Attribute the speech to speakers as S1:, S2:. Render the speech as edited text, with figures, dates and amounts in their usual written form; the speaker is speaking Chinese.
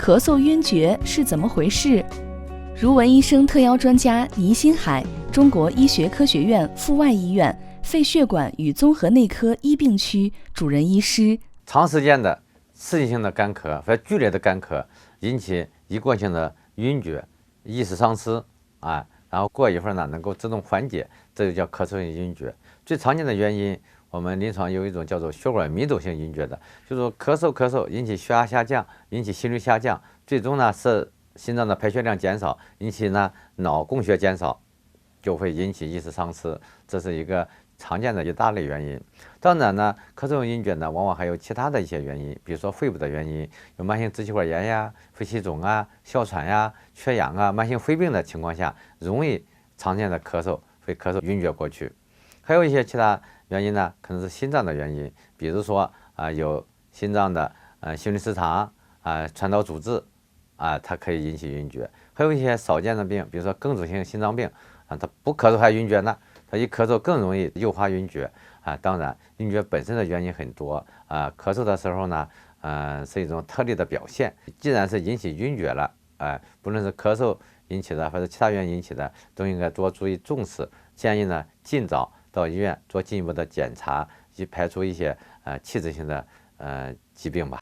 S1: 咳嗽晕厥是怎么回事？如文医生特邀专家倪新海，中国医学科学院阜外医院肺血管与综合内科医病区主任医师。
S2: 长时间的刺激性的干咳和剧烈的干咳引起一过性的晕厥、意识丧失然后过一会儿呢能够自动缓解，这就叫咳嗽性晕厥。最常见的原因，我们临床有一种叫做血管迷走性晕厥的，就是说咳嗽引起血压下降，引起心率下降，最终呢是心脏的排血量减少，引起呢脑供血减少，就会引起意识丧失，这是一个常见的一大类原因。当然呢，咳嗽性晕厥呢，往往还有其他的一些原因，比如说肺部的原因，有慢性支气管炎呀、肺气肿啊、哮喘呀、缺氧啊、慢性肺病的情况下，容易常见的咳嗽会咳嗽晕厥过去。还有一些其他原因呢，可能是心脏的原因，比如说有心脏的心律失常传导阻滞它可以引起晕厥。还有一些少见的病，比如说梗阻性心脏病它不咳嗽还晕厥呢，它一咳嗽更容易诱发晕厥当然，晕厥本身的原因很多咳嗽的时候呢，是一种特例的表现。既然是引起晕厥了，不论是咳嗽引起的还是其他原因引起的，都应该多注意重视。建议呢，尽早到医院做进一步的检查，以排除一些器质性的疾病吧。